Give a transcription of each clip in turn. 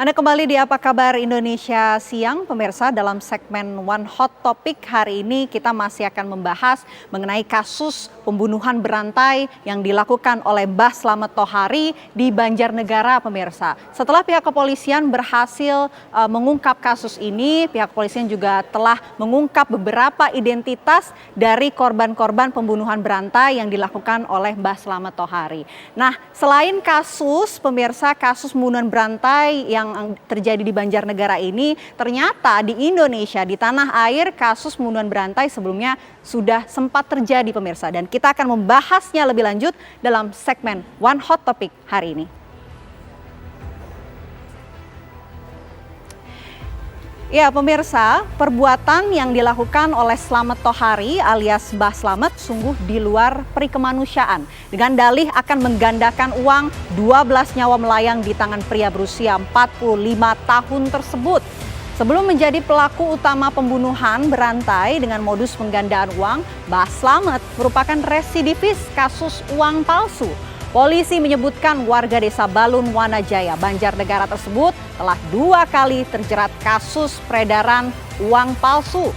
Anda kembali di Apa Kabar Indonesia Siang, pemirsa. Dalam segmen One Hot Topic hari ini kita masih akan membahas mengenai kasus pembunuhan berantai yang dilakukan oleh Mbah Slamet Tohari di Banjarnegara, pemirsa. Setelah pihak kepolisian berhasil mengungkap kasus ini, pihak kepolisian juga telah mengungkap beberapa identitas dari korban-korban pembunuhan berantai yang dilakukan oleh Mbah Slamet Tohari. Nah, selain kasus, pemirsa, kasus pembunuhan berantai yang terjadi di Banjarnegara ini, ternyata di Indonesia, di tanah air, kasus pembunuhan berantai sebelumnya sudah sempat terjadi, pemirsa. Dan kita akan membahasnya lebih lanjut dalam segmen One Hot Topic hari ini. Ya, pemirsa, perbuatan yang dilakukan oleh Slamet Tohari alias Mbah Slamet sungguh di luar perikemanusiaan. Dengan dalih akan menggandakan uang 12 nyawa melayang di tangan pria berusia 45 tahun tersebut. Sebelum menjadi pelaku utama pembunuhan berantai dengan modus penggandaan uang, Mbah Slamet merupakan residivis kasus uang palsu. Polisi menyebutkan warga desa Balun, Wanajaya, Banjarnegara tersebut telah 2 kali terjerat kasus peredaran uang palsu.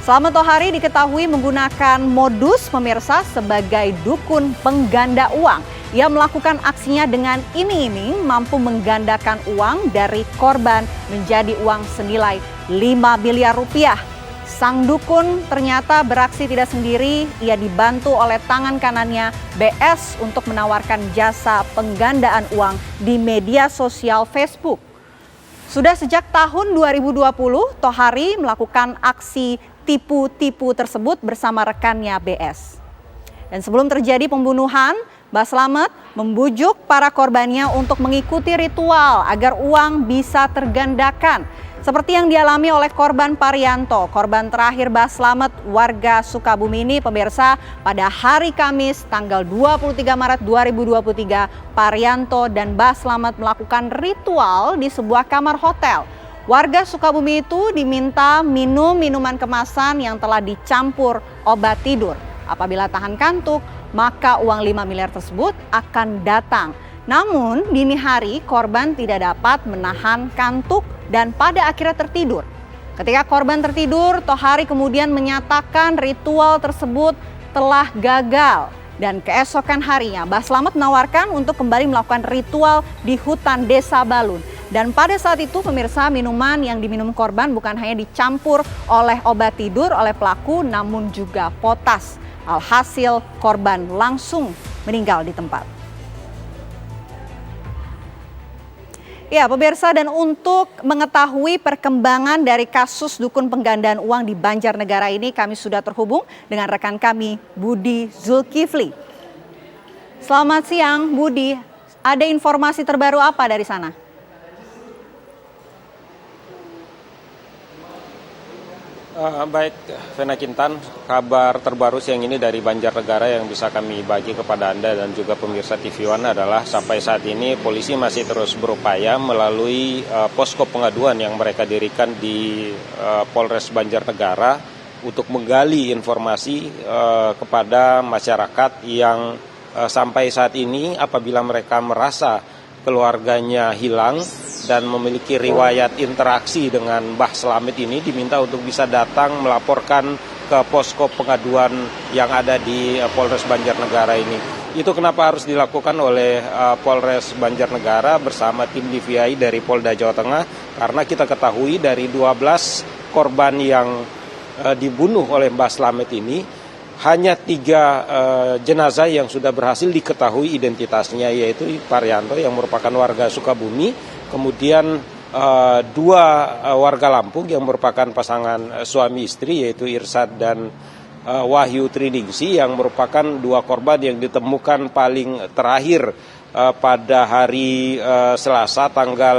Slamet Tohari diketahui menggunakan modus, pemirsa, sebagai dukun pengganda uang. Ia melakukan aksinya dengan iming-iming mampu menggandakan uang dari korban menjadi uang senilai 5 miliar rupiah. Sang dukun ternyata beraksi tidak sendiri, ia dibantu oleh tangan kanannya BS untuk menawarkan jasa penggandaan uang di media sosial Facebook. Sudah sejak tahun 2020, Tohari melakukan aksi tipu-tipu tersebut bersama rekannya BS. Dan sebelum terjadi pembunuhan, Mbah Slamet membujuk para korbannya untuk mengikuti ritual agar uang bisa tergandakan. Seperti yang dialami oleh korban Parianto, korban terakhir Mbah Slamet warga Sukabumi ini, pemirsa, pada hari Kamis tanggal 23 Maret 2023, Parianto dan Mbah Slamet melakukan ritual di sebuah kamar hotel. Warga Sukabumi itu diminta minum minuman kemasan yang telah dicampur obat tidur. Apabila tahan kantuk, maka uang 5 miliar tersebut akan datang. Namun dini hari korban tidak dapat menahan kantuk dan pada akhirnya tertidur. Ketika korban tertidur, Tohari kemudian menyatakan ritual tersebut telah gagal. Dan keesokan harinya Mbah Slamet menawarkan untuk kembali melakukan ritual di hutan desa Balun. Dan pada saat itu, pemirsa, minuman yang diminum korban bukan hanya dicampur oleh obat tidur oleh pelaku, namun juga potas. Alhasil korban langsung meninggal di tempat. Ya, pemirsa, dan untuk mengetahui perkembangan dari kasus dukun penggandaan uang di Banjarnegara ini, kami sudah terhubung dengan rekan kami, Budi Zulkifli. Selamat siang, Budi. Ada informasi terbaru apa dari sana? Baik, Vena Kintan, kabar terbaru siang ini dari Banjarnegara yang bisa kami bagi kepada Anda dan juga pemirsa TV One adalah sampai saat ini polisi masih terus berupaya melalui posko pengaduan yang mereka dirikan di Polres Banjarnegara untuk menggali informasi kepada masyarakat yang sampai saat ini apabila mereka merasa keluarganya hilang dan memiliki riwayat interaksi dengan Mbah Slamet ini diminta untuk bisa datang melaporkan ke posko pengaduan yang ada di Polres Banjarnegara ini. Itu kenapa harus dilakukan oleh Polres Banjarnegara bersama tim DVI dari Polda Jawa Tengah, karena kita ketahui dari 12 korban yang dibunuh oleh Mbah Slamet ini, hanya 3 jenazah yang sudah berhasil diketahui identitasnya, yaitu Parianto yang merupakan warga Sukabumi, kemudian 2 warga Lampung yang merupakan pasangan suami istri, yaitu Irsad dan Wahyu Triningsi, yang merupakan 2 korban yang ditemukan paling terakhir pada hari Selasa tanggal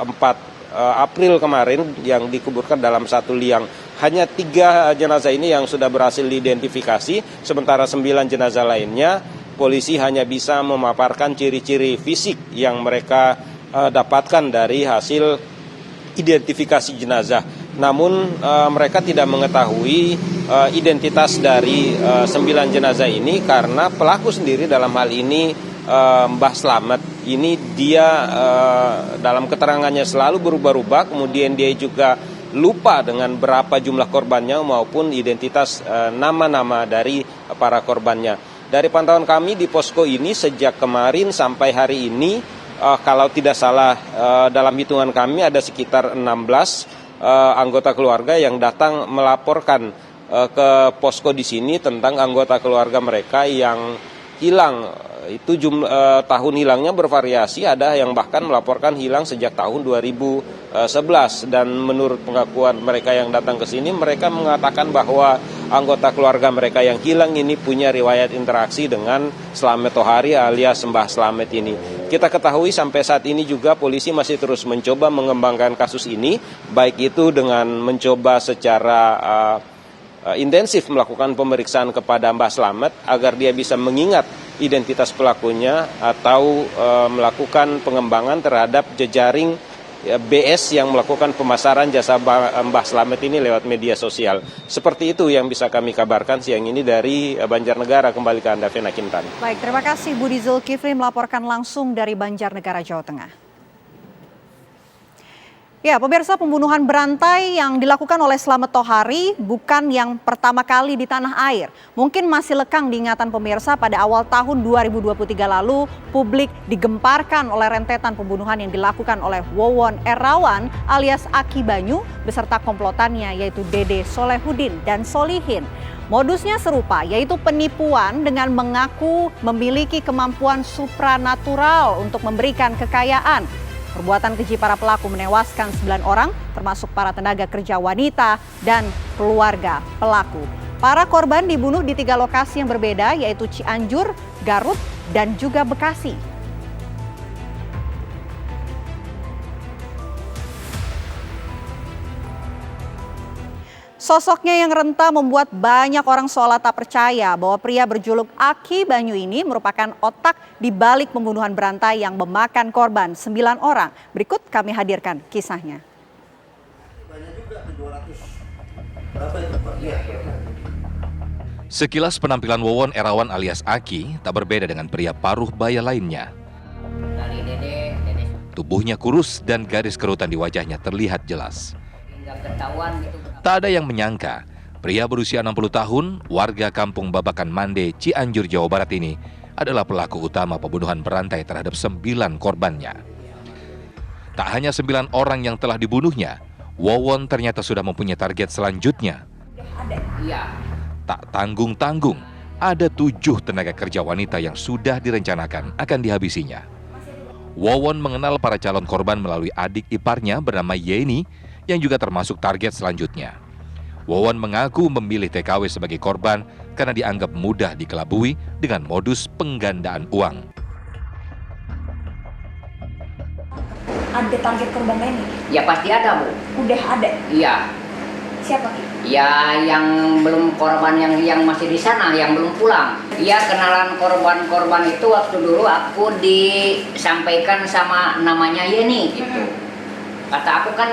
4 April kemarin, yang dikuburkan dalam satu liang. Hanya 3 jenazah ini yang sudah berhasil diidentifikasi, sementara 9 jenazah lainnya polisi hanya bisa memaparkan ciri-ciri fisik yang mereka dapatkan dari hasil identifikasi jenazah. Namun mereka tidak mengetahui identitas dari 9 jenazah ini karena pelaku sendiri dalam hal ini Mbah Slamet ini dia dalam keterangannya selalu berubah-ubah, kemudian dia juga lupa dengan berapa jumlah korbannya maupun identitas nama-nama dari para korbannya. Dari pantauan kami di posko ini sejak kemarin sampai hari ini, kalau tidak salah dalam hitungan kami ada sekitar 16 anggota keluarga yang datang melaporkan ke posko di sini tentang anggota keluarga mereka yang hilang. Itu tahun hilangnya bervariasi, ada yang bahkan melaporkan hilang sejak tahun 2011, dan menurut pengakuan mereka yang datang ke sini, mereka mengatakan bahwa anggota keluarga mereka yang hilang ini punya riwayat interaksi dengan Slamet Tohari alias Mbah Slamet ini. Kita ketahui sampai saat ini juga polisi masih terus mencoba mengembangkan kasus ini, baik itu dengan mencoba secara intensif melakukan pemeriksaan kepada Mbah Slamet agar dia bisa mengingat identitas pelakunya atau melakukan pengembangan terhadap jejaring BS yang melakukan pemasaran jasa Mbah Slamet ini lewat media sosial. Seperti itu yang bisa kami kabarkan siang ini dari Banjarnegara. Kembali ke Anda, Vena Kintan. Baik, terima kasih Budi Zulkifli melaporkan langsung dari Banjarnegara, Jawa Tengah. Ya, pemirsa, pembunuhan berantai yang dilakukan oleh Slamet Tohari bukan yang pertama kali di tanah air. Mungkin masih lekang diingatan pemirsa pada awal tahun 2023 lalu, publik digemparkan oleh rentetan pembunuhan yang dilakukan oleh Wawon Erawan alias Aki Banyu beserta komplotannya yaitu Dede Solehudin dan Solihin. Modusnya serupa, yaitu penipuan dengan mengaku memiliki kemampuan supranatural untuk memberikan kekayaan. Perbuatan keji para pelaku menewaskan 9 orang, termasuk para tenaga kerja wanita dan keluarga pelaku. Para korban dibunuh di 3 lokasi yang berbeda, yaitu Cianjur, Garut, dan juga Bekasi. Sosoknya yang renta membuat banyak orang seolah tak percaya bahwa pria berjuluk Aki Banyu ini merupakan otak di balik pembunuhan berantai yang memakan korban 9 orang. Berikut kami hadirkan kisahnya. Sekilas penampilan Wawon Erawan alias Aki tak berbeda dengan pria paruh baya lainnya. Tubuhnya kurus dan garis kerutan di wajahnya terlihat jelas. Tak ada yang menyangka, pria berusia 60 tahun, warga kampung Babakan Mande, Cianjur, Jawa Barat ini adalah pelaku utama pembunuhan berantai terhadap 9 korbannya. Tak hanya 9 orang yang telah dibunuhnya, Wawon ternyata sudah mempunyai target selanjutnya. Tak tanggung-tanggung, ada 7 tenaga kerja wanita yang sudah direncanakan akan dihabisinya. Wawon mengenal para calon korban melalui adik iparnya bernama Yeni, yang juga termasuk target selanjutnya. Wawon mengaku memilih TKW sebagai korban karena dianggap mudah dikelabui dengan modus penggandaan uang. Ada target korban lain? Ya pasti ada, Bu. Udah ada? Iya. Siapa? Ya yang belum korban yang masih di sana, yang belum pulang. Iya, kenalan korban-korban itu waktu dulu aku disampaikan sama namanya Yeni gitu. Kata aku kan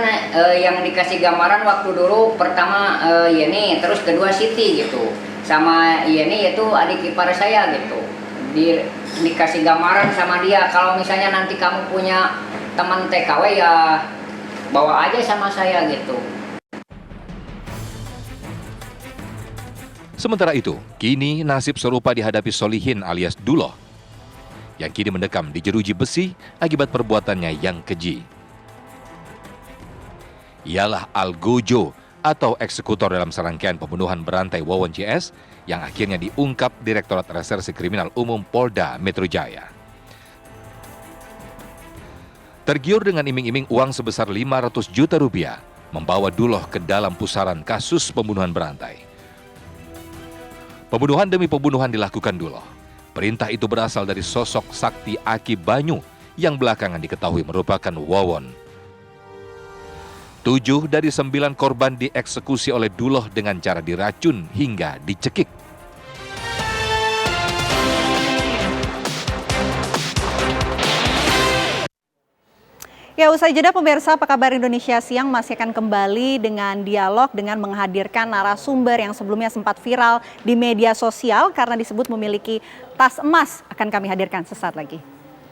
yang dikasih gambaran waktu dulu pertama Yeni, terus kedua Siti gitu. Sama Yeni itu adik ipar saya gitu. Dikasih gambaran sama dia, kalau misalnya nanti kamu punya teman TKW ya bawa aja sama saya gitu. Sementara itu, kini nasib serupa dihadapi Solihin alias Duloh, yang kini mendekam di jeruji besi akibat perbuatannya yang keji. Ialah Algojo atau eksekutor dalam serangkaian pembunuhan berantai Wawon CS yang akhirnya diungkap Direktorat Reserse Kriminal Umum Polda Metro Jaya. Tergiur dengan iming-iming uang sebesar 500 juta rupiah, membawa Duloh ke dalam pusaran kasus pembunuhan berantai. Pembunuhan demi pembunuhan dilakukan Duloh. Perintah itu berasal dari sosok sakti Aki Banyu yang belakangan diketahui merupakan Wawon. 7 dari 9 korban dieksekusi oleh Duloh dengan cara diracun hingga dicekik. Ya, usai jeda pemirsa, apa kabar Indonesia Siang masih akan kembali dengan dialog dengan menghadirkan narasumber yang sebelumnya sempat viral di media sosial karena disebut memiliki tas emas. Akan kami hadirkan sesaat lagi.